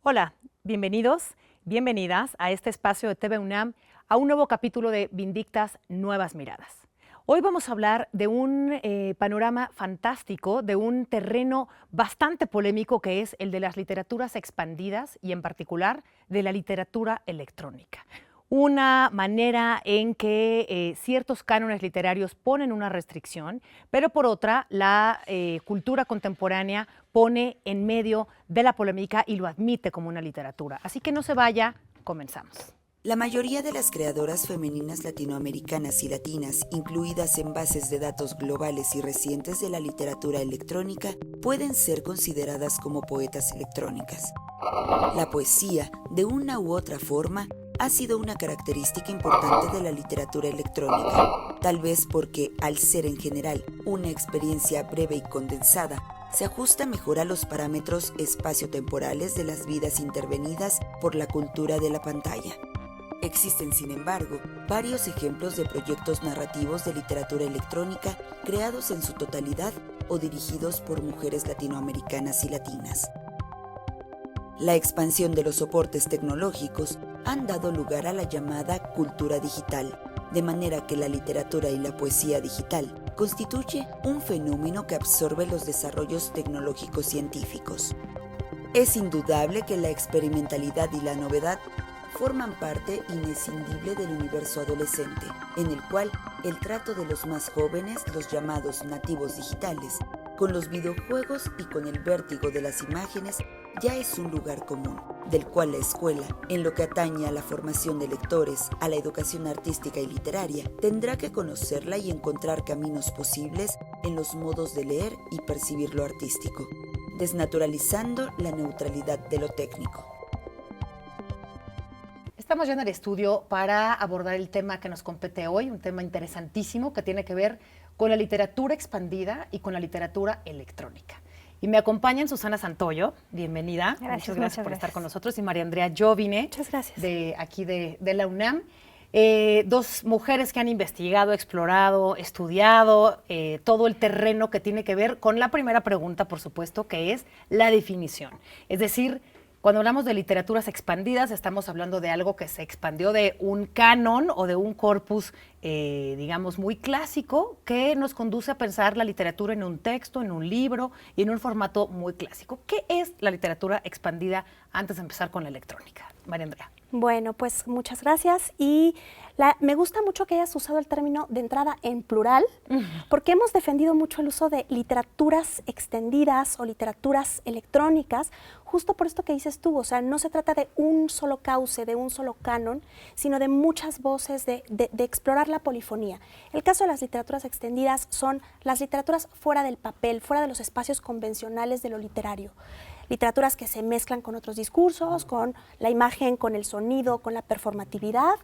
Hola, bienvenidos, bienvenidas a este espacio de TV UNAM, a un nuevo capítulo de Vindictas Nuevas Miradas. Hoy vamos a hablar de un panorama fantástico, de un terreno bastante polémico que es el de las literaturas expandidas y en particular de la literatura electrónica. Una manera en que ciertos cánones literarios ponen una restricción, pero por otra, la cultura contemporánea pone en medio de la polémica y lo admite como una literatura. Así que no se vaya, comenzamos. La mayoría de las creadoras femeninas latinoamericanas y latinas, incluidas en bases de datos globales y recientes de la literatura electrónica, pueden ser consideradas como poetas electrónicas. La poesía, de una u otra forma, ha sido una característica importante de la literatura electrónica, tal vez porque, al ser en general una experiencia breve y condensada, se ajusta mejor a los parámetros espaciotemporales de las vidas intervenidas por la cultura de la pantalla. Existen, sin embargo, varios ejemplos de proyectos narrativos de literatura electrónica creados en su totalidad o dirigidos por mujeres latinoamericanas y latinas. La expansión de los soportes tecnológicos han dado lugar a la llamada cultura digital, de manera que la literatura y la poesía digital constituye un fenómeno que absorbe los desarrollos tecnológicos científicos. Es indudable que la experimentalidad y la novedad forman parte inescindible del universo adolescente, en el cual el trato de los más jóvenes, los llamados nativos digitales, con los videojuegos y con el vértigo de las imágenes, ya es un lugar común, del cual la escuela, en lo que atañe a la formación de lectores, a la educación artística y literaria, tendrá que conocerla y encontrar caminos posibles en los modos de leer y percibir lo artístico, desnaturalizando la neutralidad de lo técnico. Estamos ya en el estudio para abordar el tema que nos compete hoy, un tema interesantísimo que tiene que ver con la literatura expandida y con la literatura electrónica. Y me acompañan Susana Santoyo, bienvenida. Muchas gracias por estar con nosotros. Y María Andrea Jovine, muchas gracias. De aquí de la UNAM. Dos mujeres que han investigado, explorado, estudiado todo el terreno que tiene que ver con la primera pregunta, por supuesto, que es la definición. Es decir, cuando hablamos de literaturas expandidas, estamos hablando de algo que se expandió de un canon o de un corpus, digamos, muy clásico, que nos conduce a pensar la literatura en un texto, en un libro y en un formato muy clásico. ¿Qué es la literatura expandida antes de empezar con la electrónica? María Andrea. Bueno, pues muchas gracias y me gusta mucho que hayas usado el término de entrada en plural, porque hemos defendido mucho el uso de literaturas extendidas o literaturas electrónicas, justo por esto que dices tú, o sea, no se trata de un solo cauce, de un solo canon, sino de muchas voces, de explorar la polifonía. El caso de las literaturas extendidas son las literaturas fuera del papel, fuera de los espacios convencionales de lo literario. Literaturas que se mezclan con otros discursos, con la imagen, con el sonido, con la performatividad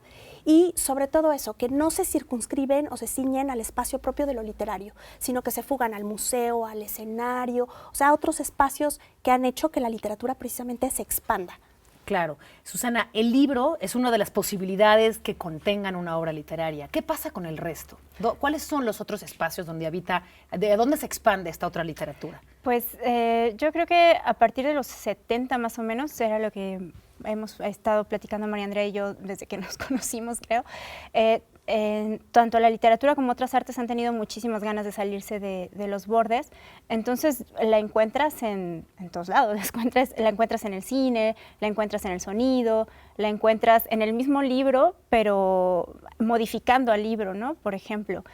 y sobre todo eso, que no se circunscriben o se ciñen al espacio propio de lo literario, sino que se fugan al museo, al escenario, o sea, a otros espacios que han hecho que la literatura precisamente se expanda. Claro. Susana, el libro es una de las posibilidades que contengan una obra literaria. ¿Qué pasa con el resto? ¿Cuáles son los otros espacios donde habita, de dónde se expande esta otra literatura? Pues yo creo que a partir de los 70 más o menos, era lo que hemos estado platicando María Andrea y yo desde que nos conocimos, creo. Tanto la literatura como otras artes han tenido muchísimas ganas de salirse de los bordes, entonces la encuentras en todos lados, la encuentras en el cine, la encuentras en el sonido, la encuentras en el mismo libro, pero modificando al libro, ¿no? Por ejemplo,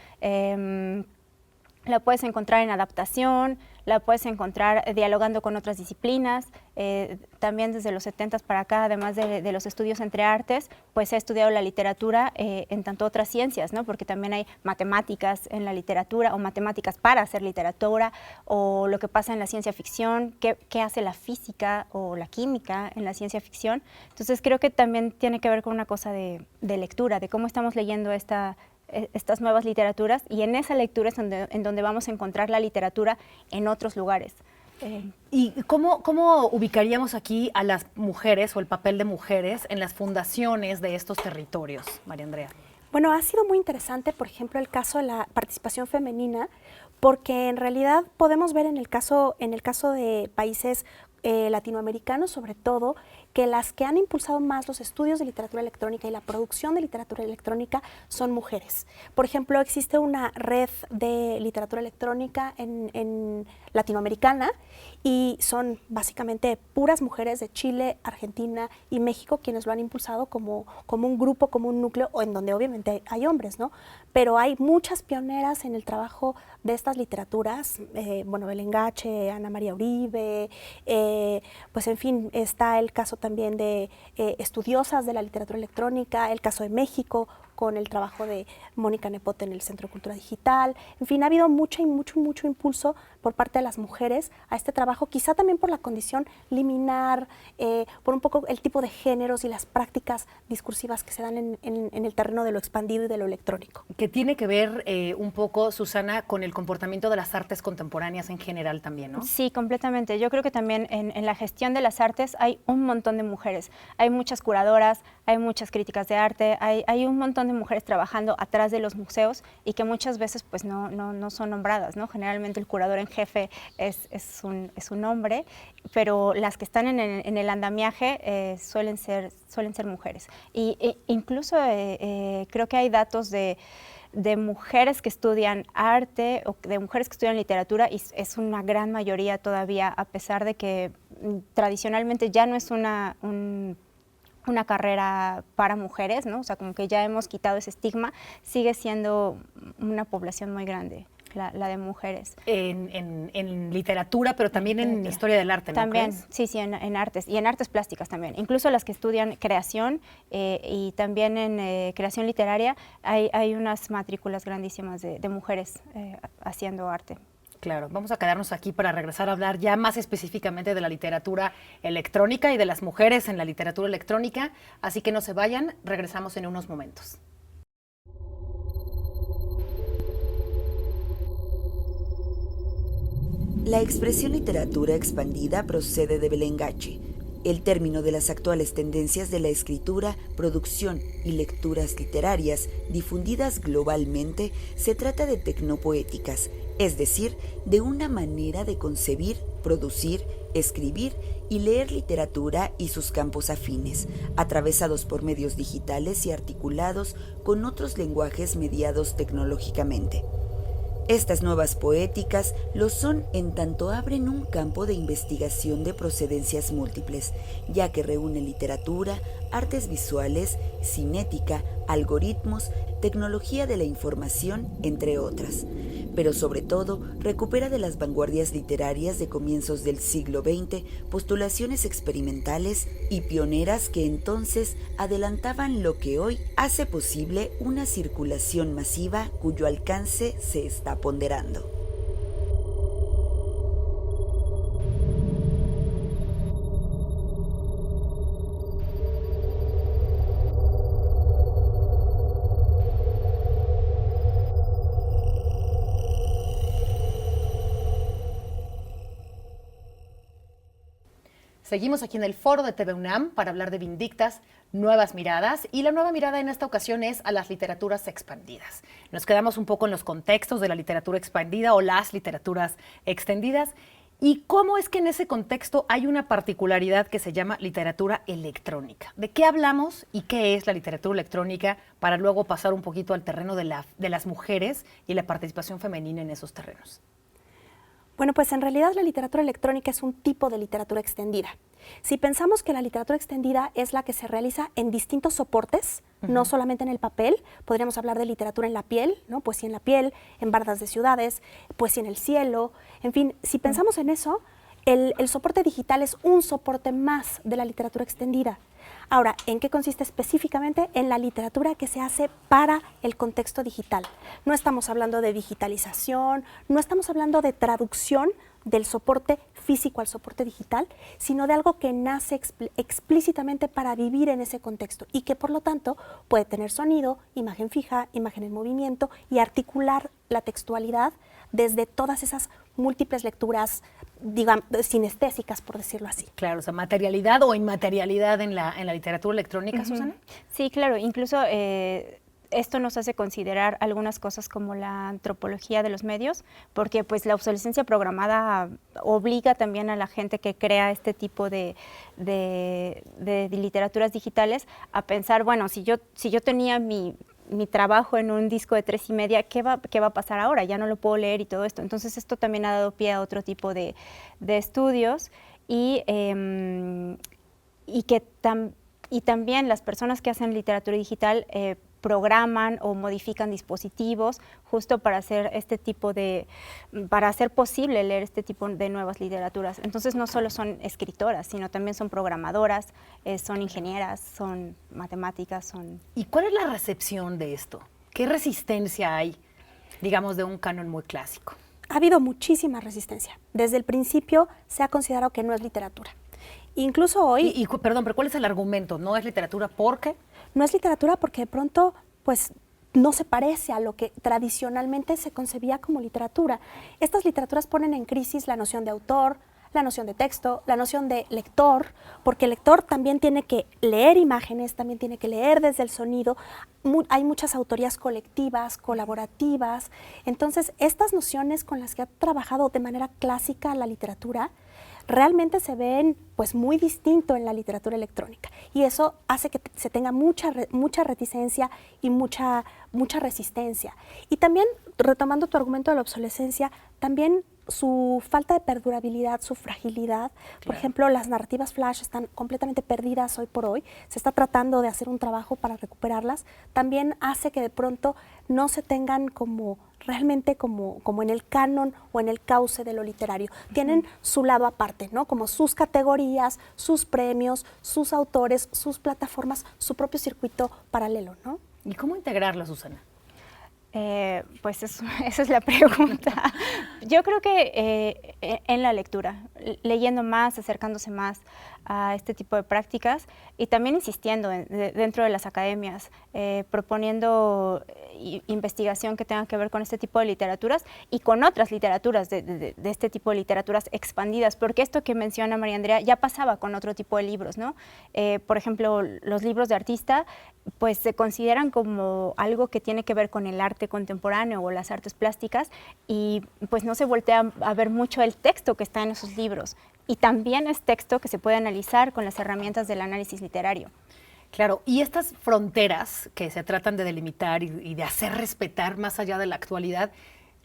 la puedes encontrar en adaptación, la puedes encontrar dialogando con otras disciplinas. También desde los 70s para acá, además de los estudios entre artes, pues he estudiado la literatura en tanto otras ciencias, ¿no? Porque también hay matemáticas en la literatura o matemáticas para hacer literatura, o lo que pasa en la ciencia ficción, qué hace la física o la química en la ciencia ficción. Entonces creo que también tiene que ver con una cosa de lectura, de cómo estamos leyendo estas nuevas literaturas, y en esa lectura es en donde vamos a encontrar la literatura en otros lugares. ¿Y cómo ubicaríamos aquí a las mujeres o el papel de mujeres en las fundaciones de estos territorios, María Andrea? Bueno, ha sido muy interesante, por ejemplo, el caso de la participación femenina, porque en realidad podemos ver en el caso de países latinoamericanos sobre todo, que las que han impulsado más los estudios de literatura electrónica y la producción de literatura electrónica son mujeres. Por ejemplo, existe una red de literatura electrónica en latinoamericana y son básicamente puras mujeres de Chile, Argentina y México quienes lo han impulsado como un grupo, como un núcleo, o en donde obviamente hay hombres, ¿no? Pero hay muchas pioneras en el trabajo de estas literaturas, Belén Gache, Ana María Uribe, pues en fin, está el caso también de estudiosas de la literatura electrónica, el caso de México con el trabajo de Mónica Nepote en el Centro de Cultura Digital. En fin, ha habido mucho impulso por parte de las mujeres a este trabajo, quizá también por la condición liminar, por un poco el tipo de géneros y las prácticas discursivas que se dan en el terreno de lo expandido y de lo electrónico. Que tiene que ver un poco, Susana, con el comportamiento de las artes contemporáneas en general también, ¿no? Sí, completamente. Yo creo que también en la gestión de las artes hay un montón de mujeres. Hay muchas curadoras, hay muchas críticas de arte, hay un montón de mujeres trabajando atrás de los museos y que muchas veces pues no son nombradas, ¿no? Generalmente el curador en jefe es un hombre, pero las que están en el andamiaje suelen ser mujeres. Incluso creo que hay datos de mujeres que estudian arte o de mujeres que estudian literatura y es una gran mayoría todavía, a pesar de que tradicionalmente ya no es una carrera para mujeres, ¿no? O sea, como que ya hemos quitado ese estigma, sigue siendo una población muy grande, la de mujeres. En literatura, pero también en historia del arte, ¿no? También, ¿crees? sí, en artes, y en artes plásticas también. Incluso las que estudian creación y también en creación literaria, hay unas matrículas grandísimas de mujeres haciendo arte. Claro, vamos a quedarnos aquí para regresar a hablar ya más específicamente de la literatura electrónica y de las mujeres en la literatura electrónica, así que no se vayan, regresamos en unos momentos. La expresión literatura expandida procede de Belén Gache, el término de las actuales tendencias de la escritura, producción y lecturas literarias difundidas globalmente. Se trata de tecnopoéticas, es decir, de una manera de concebir, producir, escribir y leer literatura y sus campos afines, atravesados por medios digitales y articulados con otros lenguajes mediados tecnológicamente. Estas nuevas poéticas lo son en tanto abren un campo de investigación de procedencias múltiples, ya que reúne literatura, artes visuales, cinética, algoritmos, tecnología de la información, entre otras. Pero sobre todo, recupera de las vanguardias literarias de comienzos del siglo XX postulaciones experimentales y pioneras que entonces adelantaban lo que hoy hace posible una circulación masiva cuyo alcance se está ponderando. Seguimos aquí en el foro de TV UNAM para hablar de Vindictas, nuevas miradas, y la nueva mirada en esta ocasión es a las literaturas expandidas. Nos quedamos un poco en los contextos de la literatura expandida o las literaturas extendidas, y cómo es que en ese contexto hay una particularidad que se llama literatura electrónica. ¿De qué hablamos y qué es la literatura electrónica para luego pasar un poquito al terreno de las mujeres y la participación femenina en esos terrenos? Bueno, pues en realidad la literatura electrónica es un tipo de literatura extendida. Si pensamos que la literatura extendida es la que se realiza en distintos soportes, no solamente en el papel, podríamos hablar de literatura en la piel, ¿no? Poesía en la piel, en bardas de ciudades, poesía en el cielo, en fin, si pensamos en eso, el soporte digital es un soporte más de la literatura extendida. Ahora, ¿en qué consiste específicamente? En la literatura que se hace para el contexto digital. No estamos hablando de digitalización, no estamos hablando de traducción del soporte físico al soporte digital, sino de algo que nace explícitamente para vivir en ese contexto y que por lo tanto puede tener sonido, imagen fija, imagen en movimiento y articular la textualidad desde todas esas múltiples lecturas, digamos, sinestésicas, por decirlo así. Claro, o sea, materialidad o inmaterialidad en la literatura electrónica, Susana. Sí, claro, incluso esto nos hace considerar algunas cosas como la antropología de los medios, porque pues la obsolescencia programada obliga también a la gente que crea este tipo de literaturas digitales a pensar, bueno, si yo tenía mi trabajo en un disco de 3.5, ¿qué va a pasar ahora? Ya no lo puedo leer y todo esto. Entonces esto también ha dado pie a otro tipo de estudios y también las personas que hacen literatura digital programan o modifican dispositivos justo para hacer para hacer posible leer este tipo de nuevas literaturas. Entonces no solo son escritoras, sino también son programadoras, son ingenieras, son matemáticas, ¿Y cuál es la recepción de esto? ¿Qué resistencia hay, digamos, de un canon muy clásico? Ha habido muchísima resistencia. Desde el principio se ha considerado que no es literatura. Incluso hoy... Perdón, pero ¿cuál es el argumento? ¿No es literatura por qué? No es literatura porque de pronto, pues, no se parece a lo que tradicionalmente se concebía como literatura. Estas literaturas ponen en crisis la noción de autor, la noción de texto, la noción de lector, porque el lector también tiene que leer imágenes, también tiene que leer desde el sonido. Hay muchas autorías colectivas, colaborativas. Entonces, estas nociones con las que ha trabajado de manera clásica la literatura realmente se ven pues muy distinto en la literatura electrónica, y eso hace que se tenga mucha reticencia y mucha resistencia. Y también, retomando tu argumento de la obsolescencia, también su falta de perdurabilidad, su fragilidad. Claro. Por ejemplo, las narrativas flash están completamente perdidas hoy por hoy. Se está tratando de hacer un trabajo para recuperarlas. También hace que de pronto no se tengan realmente como en el canon o en el cauce de lo literario. Tienen su lado aparte, ¿no? Como sus categorías, sus premios, sus autores, sus plataformas, su propio circuito paralelo, ¿no? ¿Y cómo integrarla, Susana? Pues esa es la pregunta. Yo creo que en la lectura, leyendo más, acercándose más a este tipo de prácticas y también insistiendo dentro de las academias, proponiendo investigación que tenga que ver con este tipo de literaturas y con otras literaturas de este tipo de literaturas expandidas, porque esto que menciona María Andrea ya pasaba con otro tipo de libros, ¿no? Por ejemplo, los libros de artista pues se consideran como algo que tiene que ver con el arte contemporáneo o las artes plásticas, y pues no se voltea a ver mucho el texto que está en esos libros, y también es texto que se puede analizar con las herramientas del análisis literario. Claro, y estas fronteras que se tratan de delimitar y de hacer respetar más allá de la actualidad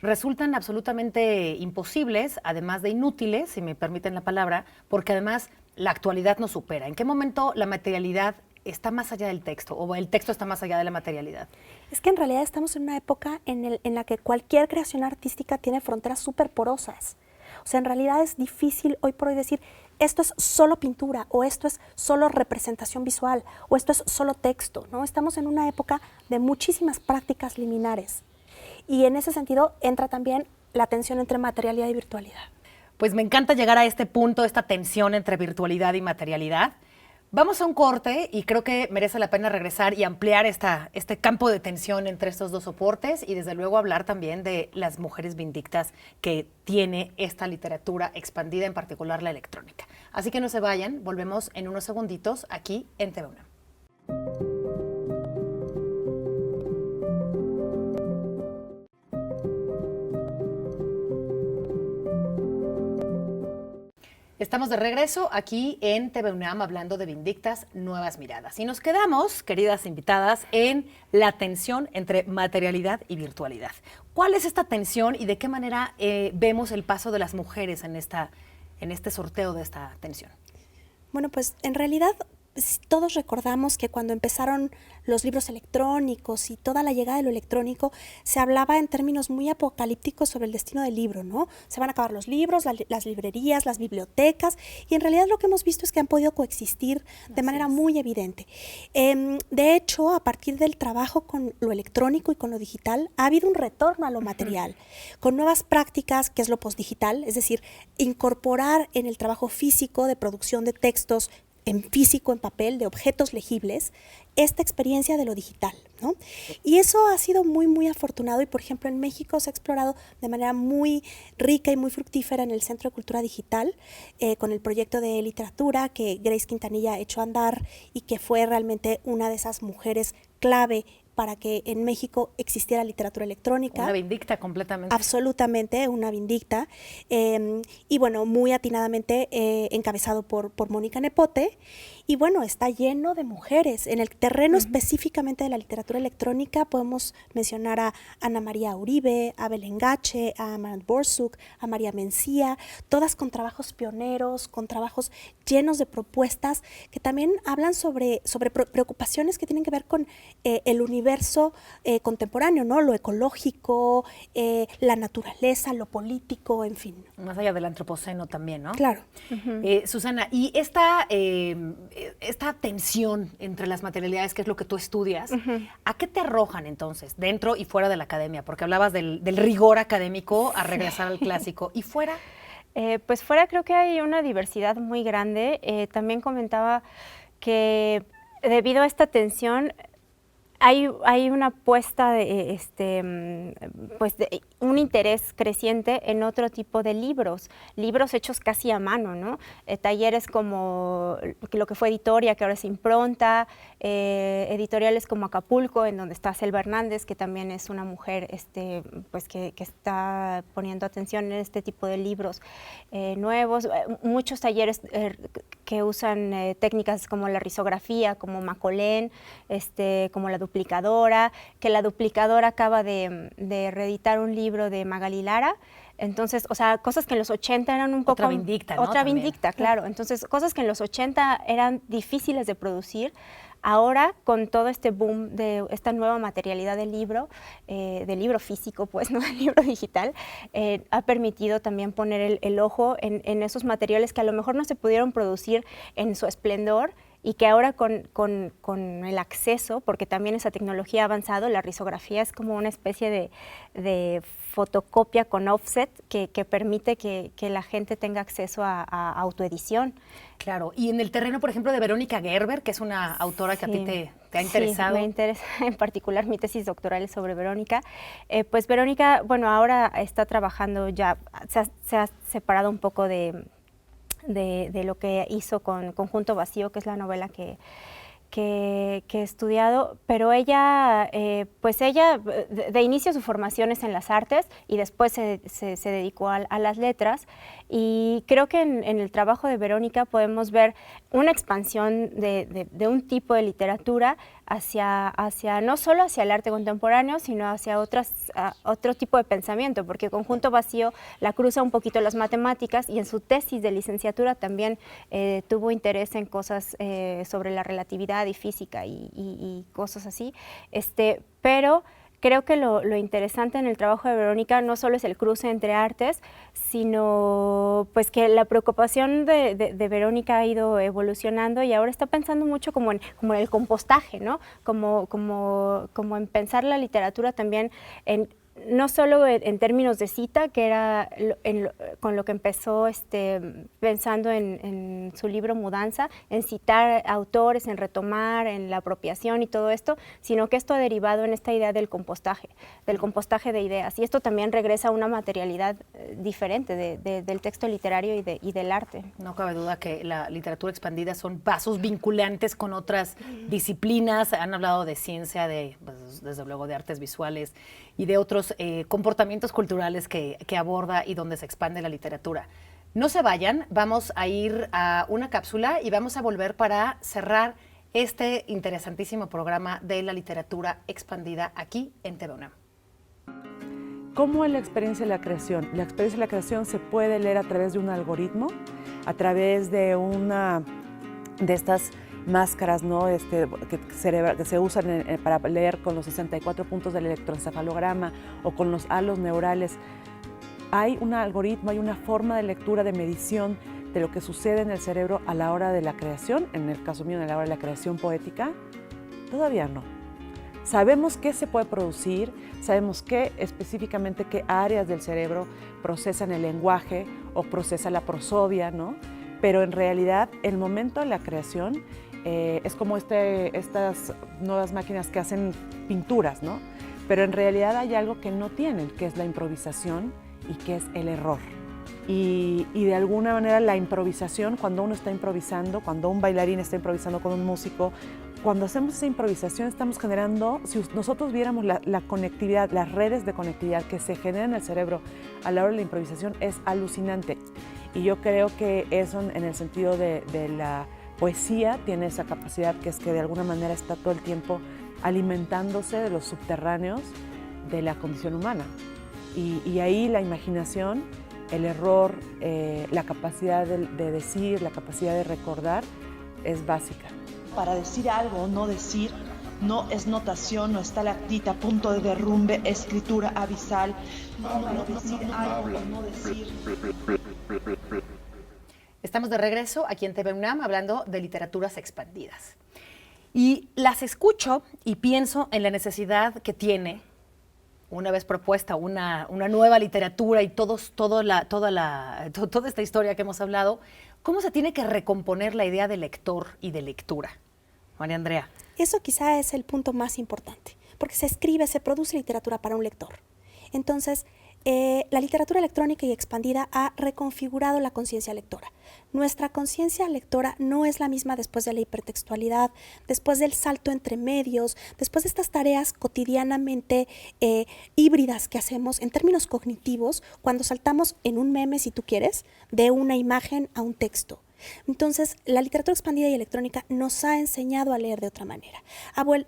resultan absolutamente imposibles, además de inútiles, si me permiten la palabra, porque además la actualidad nos supera. ¿En qué momento la materialidad está más allá del texto o el texto está más allá de la materialidad? Es que en realidad estamos en una época en la que cualquier creación artística tiene fronteras súper porosas. O sea, en realidad es difícil hoy por hoy decir esto es solo pintura, o esto es solo representación visual, o esto es solo texto, ¿no? Estamos en una época de muchísimas prácticas liminares, y en ese sentido entra también la tensión entre materialidad y virtualidad. Pues me encanta llegar a este punto, esta tensión entre virtualidad y materialidad. Vamos a un corte y creo que merece la pena regresar y ampliar este campo de tensión entre estos dos soportes, y desde luego hablar también de las mujeres vindictas que tiene esta literatura expandida, en particular la electrónica. Así que no se vayan, volvemos en unos segunditos aquí en TV UNAM. Estamos de regreso aquí en TV UNAM hablando de Vindictas Nuevas Miradas. Y nos quedamos, queridas invitadas, en la tensión entre materialidad y virtualidad. ¿Cuál es esta tensión y de qué manera vemos el paso de las mujeres en este sorteo de esta tensión? Bueno, pues en realidad todos recordamos que cuando empezaron los libros electrónicos y toda la llegada de lo electrónico, se hablaba en términos muy apocalípticos sobre el destino del libro, ¿no? Se van a acabar los libros, las librerías, las bibliotecas, y en realidad lo que hemos visto es que han podido coexistir de manera muy evidente. De hecho, a partir del trabajo con lo electrónico y con lo digital, ha habido un retorno a lo material, con nuevas prácticas, que es lo postdigital, es decir, incorporar en el trabajo físico de producción de textos en físico, en papel, de objetos legibles, esta experiencia de lo digital, ¿no? Y eso ha sido muy, muy afortunado, y por ejemplo en México se ha explorado de manera muy rica y muy fructífera en el Centro de Cultura Digital, con el proyecto de literatura que Grace Quintanilla echó a andar y que fue realmente una de esas mujeres clave para que en México existiera literatura electrónica. Una vindicta completamente. Absolutamente, una vindicta. Y bueno, muy atinadamente encabezado por Mónica Nepote. Y bueno, está lleno de mujeres. En el terreno específicamente de la literatura electrónica podemos mencionar a Ana María Uribe, a Belén Gache, a Amarant Borsuk, a María Mencía, todas con trabajos pioneros, con trabajos llenos de propuestas que también hablan sobre preocupaciones que tienen que ver con el universo contemporáneo, ¿no? Lo ecológico, la naturaleza, lo político, en fin. Más allá del antropoceno también, ¿no? Claro. Susana, y esta tensión entre las materialidades, que es lo que tú estudias, ¿a qué te arrojan entonces, dentro y fuera de la academia? Porque hablabas del rigor académico a regresar al clásico. ¿Y fuera? Pues fuera creo que hay una diversidad muy grande. También comentaba que debido a esta tensión hay una apuesta de, pues de un interés creciente en otro tipo de libros hechos casi a mano, ¿no? Talleres como lo que fue Editoria, que ahora es Impronta, editoriales como Acapulco, en donde está Selva Hernández, que también es una mujer pues que está poniendo atención en este tipo de libros nuevos, muchos talleres que usan técnicas como la risografía, como Macolén, como la duplicadora, que la duplicadora acaba de reeditar un libro de Magali Lara. Entonces, o sea, cosas que en los 80 eran un poco... Otra vindicta, ¿no? Otra También. vindicta, claro. Entonces, cosas que en los 80 eran difíciles de producir, ahora con todo este boom de esta nueva materialidad del libro físico, pues, no del libro digital, ha permitido también poner el ojo en esos materiales que a lo mejor no se pudieron producir en su esplendor, y que ahora con el acceso, porque también esa tecnología ha avanzado, la risografía es como una especie de fotocopia con offset que permite que la gente tenga acceso a autoedición. Claro, y en el terreno, por ejemplo, de Verónica Gerber, que es una autora que a ti te ha interesado. Sí, me interesa en particular, mi tesis doctoral es sobre Verónica. Pues Verónica, bueno, ahora está trabajando ya, se ha separado un poco de lo que hizo con Conjunto Vacío, que es la novela que he estudiado, pero ella, de inicio su formación es en las artes y después se dedicó a las letras, y creo que en el trabajo de Verónica podemos ver una expansión de un tipo de literatura hacia no solo hacia el arte contemporáneo, sino hacia otro tipo de pensamiento, porque Conjunto Vacío la cruza un poquito las matemáticas, y en su tesis de licenciatura también tuvo interés en cosas sobre la relatividad y física y cosas así, pero creo que lo interesante en el trabajo de Verónica no solo es el cruce entre artes, sino pues que la preocupación de Verónica ha ido evolucionando, y ahora está pensando mucho como en el compostaje, ¿no? Como en pensar la literatura también no solo en términos de cita, que era con lo que empezó pensando en su libro Mudanza, en citar autores, en retomar, en la apropiación y todo esto, sino que esto ha derivado en esta idea del compostaje de ideas. Y esto también regresa a una materialidad diferente del texto literario y del arte. No cabe duda que la literatura expandida son vasos vinculantes con otras disciplinas. Han hablado de ciencia, pues, desde luego de artes visuales y de otros comportamientos culturales que aborda y donde se expande la literatura. No se vayan, vamos a ir a una cápsula y vamos a volver para cerrar este interesantísimo programa de la literatura expandida aquí en TV UNAM. ¿Cómo es la experiencia de la creación? La experiencia de la creación se puede leer a través de un algoritmo, a través de una de estas máscaras, ¿no? que se usan para leer con los 64 puntos del electroencefalograma o con los halos neurales. Hay un algoritmo, hay una forma de lectura, de medición de lo que sucede en el cerebro a la hora de la creación, en el caso mío, a la hora de la creación poética. Todavía no. Sabemos qué se puede producir, sabemos específicamente qué áreas del cerebro procesan el lenguaje o procesa la prosodia, ¿no? Pero en realidad el momento de la creación es como estas nuevas máquinas que hacen pinturas, ¿no? Pero en realidad hay algo que no tienen, que es la improvisación y que es el error. y de alguna manera la improvisación, cuando uno está improvisando, cuando un bailarín está improvisando con un músico, cuando hacemos esa improvisación estamos generando, si nosotros viéramos la conectividad, las redes de conectividad que se generan en el cerebro a la hora de la improvisación, es alucinante. Y yo creo que eso, en el sentido de la poesía, tiene esa capacidad, que es que de alguna manera está todo el tiempo alimentándose de los subterráneos de la condición humana. Y ahí la imaginación, el error, la capacidad de decir, la capacidad de recordar es básica. Para decir algo o no decir, no es notación, no estalactita, punto de derrumbe, escritura abisal. Para decir algo o no decir. Estamos de regreso aquí en TV UNAM hablando de literaturas expandidas. Y las escucho y pienso en la necesidad que tiene, una vez propuesta una nueva literatura y toda esta historia que hemos hablado, cómo se tiene que recomponer la idea de lector y de lectura. María Andrea. Eso quizá es el punto más importante, porque se produce literatura para un lector. Entonces, la literatura electrónica y expandida ha reconfigurado la conciencia lectora. Nuestra conciencia lectora no es la misma después de la hipertextualidad, después del salto entre medios, después de estas tareas cotidianamente híbridas que hacemos en términos cognitivos cuando saltamos en un meme, si tú quieres, de una imagen a un texto. Entonces, la literatura expandida y electrónica nos ha enseñado a leer de otra manera.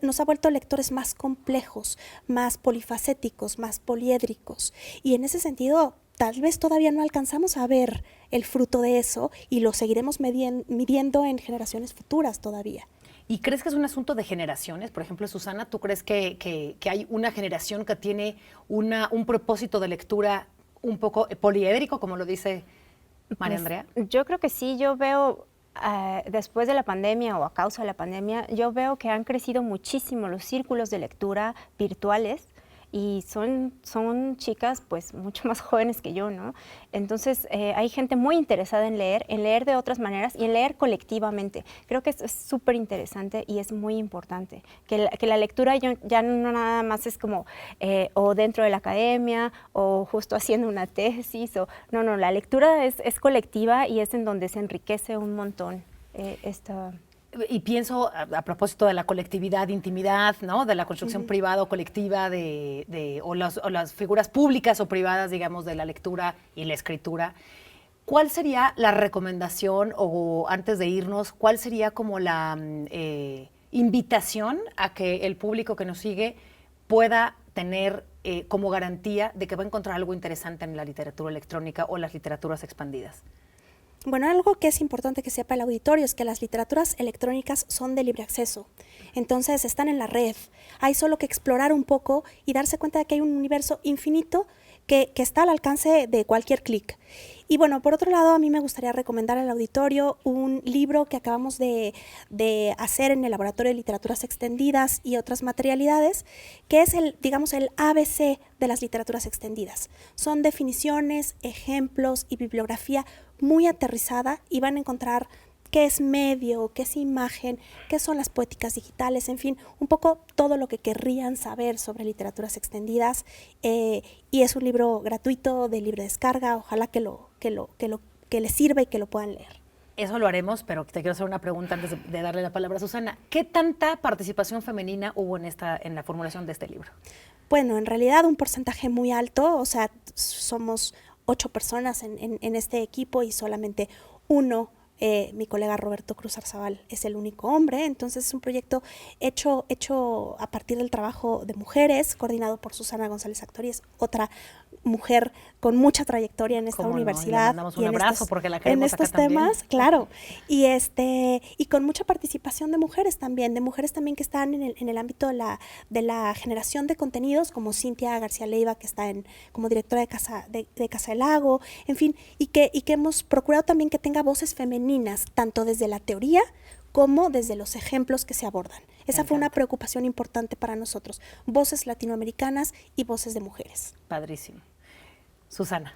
Nos ha vuelto lectores más complejos, más polifacéticos, más poliédricos. Y en ese sentido, tal vez todavía no alcanzamos a ver el fruto de eso y lo seguiremos midiendo en generaciones futuras todavía. ¿Y crees que es un asunto de generaciones? Por ejemplo, Susana, ¿tú crees que hay una generación que tiene un propósito de lectura un poco poliédrico, como lo dice María Andrea? Yo creo que sí, yo veo después de la pandemia o a causa de la pandemia, yo veo que han crecido muchísimo los círculos de lectura virtuales y son chicas pues mucho más jóvenes que yo, ¿no? Entonces hay gente muy interesada en leer de otras maneras y en leer colectivamente. Creo que es súper interesante y es muy importante. Que la lectura ya no nada más es como o dentro de la academia o justo haciendo una tesis. No, la lectura es colectiva y es en donde se enriquece un montón esta... Y pienso, a propósito de la colectividad, intimidad, ¿no? De la construcción privada o colectiva o las figuras públicas o privadas, digamos, de la lectura y la escritura. ¿Cuál sería la recomendación, o antes de irnos, cuál sería como la invitación a que el público que nos sigue pueda tener como garantía de que va a encontrar algo interesante en la literatura electrónica o las literaturas expandidas? Bueno, algo que es importante que sepa el auditorio es que las literaturas electrónicas son de libre acceso. Entonces están en la red. Hay solo que explorar un poco y darse cuenta de que hay un universo infinito que está al alcance de cualquier clic. Y bueno, por otro lado, a mí me gustaría recomendar al auditorio un libro que acabamos de hacer en el Laboratorio de Literaturas Extendidas y otras materialidades, que es el ABC de las literaturas extendidas. Son definiciones, ejemplos y bibliografía muy aterrizada y van a encontrar qué es medio, qué es imagen, qué son las poéticas digitales, en fin, un poco todo lo que querrían saber sobre literaturas extendidas. Y es un libro gratuito de libre descarga, ojalá que les sirva y que lo puedan leer. Eso lo haremos, pero te quiero hacer una pregunta antes de darle la palabra a Susana. ¿Qué tanta participación femenina hubo en la formulación de este libro? Bueno, en realidad un porcentaje muy alto, o sea, somos 8 personas en este equipo y solamente uno, mi colega Roberto Cruz Arzabal, es el único hombre. Entonces es un proyecto hecho a partir del trabajo de mujeres, coordinado por Susana González Actori, es otra mujer con mucha trayectoria en esta universidad. Le mandamos un abrazo porque la queremos en estos acá temas, también. claro. Y con mucha participación de mujeres también que están en el ámbito de la generación de contenidos, como Cintia García Leiva, que está como directora de Casa del Lago, en fin, y que hemos procurado también que tenga voces femeninas, tanto desde la teoría como desde los ejemplos que se abordan. Esa fue una preocupación importante para nosotros, voces latinoamericanas y voces de mujeres. Padrísimo. Susana.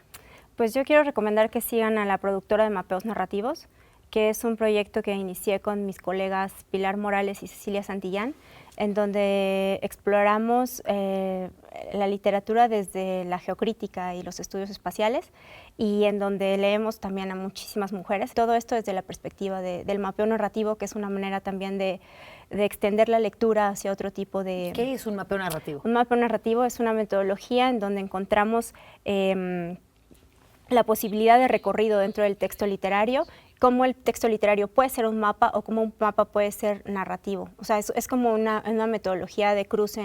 Pues yo quiero recomendar que sigan a la productora de Mapeos Narrativos, que es un proyecto que inicié con mis colegas Pilar Morales y Cecilia Santillán. en donde exploramos la literatura desde la geocrítica y los estudios espaciales, y en donde leemos también a muchísimas mujeres. Todo esto desde la perspectiva del mapeo narrativo, que es una manera también de extender la lectura hacia otro tipo de... ¿Qué es un mapeo narrativo? Un mapeo narrativo es una metodología en donde encontramos la posibilidad de recorrido dentro del texto literario, cómo el texto literario puede ser un mapa o cómo un mapa puede ser narrativo. O sea, es como una metodología de cruce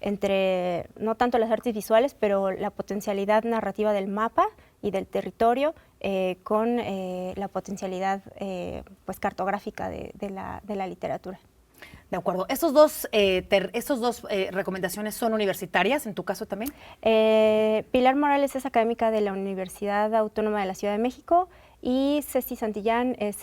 entre no tanto las artes visuales, pero la potencialidad narrativa del mapa y del territorio con la potencialidad pues cartográfica de la literatura. De acuerdo. ¿Estos dos recomendaciones son universitarias, en tu caso también? Pilar Morales es académica de la Universidad Autónoma de la Ciudad de México y Ceci Santillán es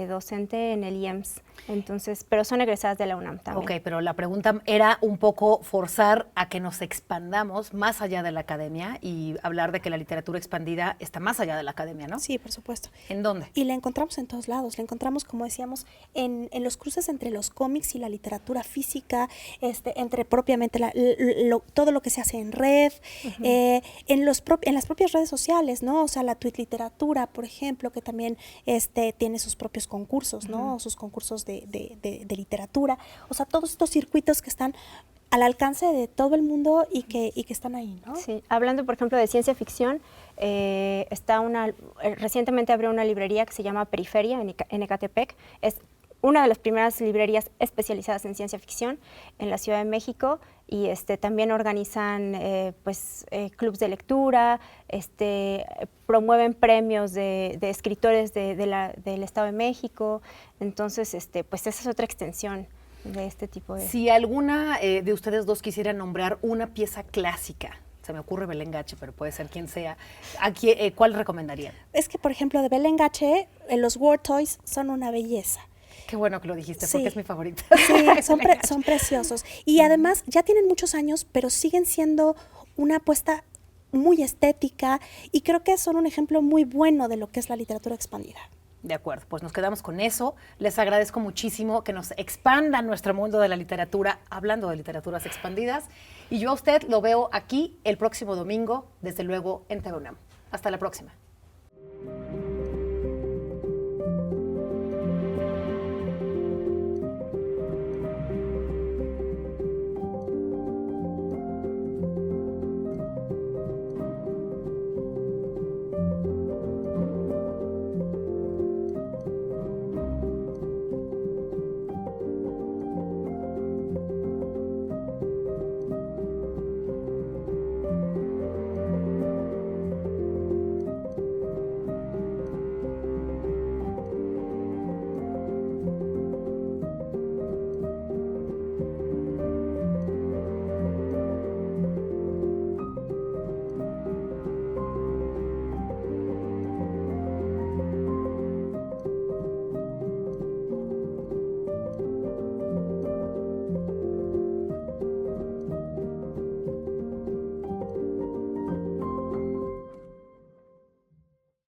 docente en el IEMS. Entonces, pero son egresadas de la UNAM también. Ok, pero la pregunta era un poco forzar a que nos expandamos más allá de la academia y hablar de que la literatura expandida está más allá de la academia, ¿no? Sí, por supuesto. ¿En dónde? Y la encontramos en todos lados. La encontramos, como decíamos, en los cruces entre los cómics y la literatura física, entre propiamente todo lo que se hace en red, en las propias redes sociales, ¿no? O sea, la Tweet Literatura, por ejemplo, que también tiene sus propios concursos, ¿no? Sus concursos de literatura. O sea, todos estos circuitos que están al alcance de todo el mundo y que están ahí, ¿no? Sí, hablando por ejemplo de ciencia ficción, recientemente abrió una librería que se llama Periferia en Ecatepec. Es una de las primeras librerías especializadas en ciencia ficción en la Ciudad de México, y también organizan clubs de lectura, promueven premios de escritores del Estado de México. Entonces, pues esa es otra extensión de este tipo de... Si alguna de ustedes dos quisiera nombrar una pieza clásica, se me ocurre Belén Gache, pero puede ser quien sea, ¿cuál recomendarían? Es que, por ejemplo, de Belén Gache, los War Toys son una belleza. Qué bueno que lo dijiste, porque es mi favorita. Sí, son preciosos. Y además ya tienen muchos años, pero siguen siendo una apuesta muy estética, y creo que son un ejemplo muy bueno de lo que es la literatura expandida. De acuerdo, pues nos quedamos con eso. Les agradezco muchísimo que nos expandan nuestro mundo de la literatura, hablando de literaturas expandidas. Y yo a usted lo veo aquí el próximo domingo, desde luego en TV UNAM. Hasta la próxima.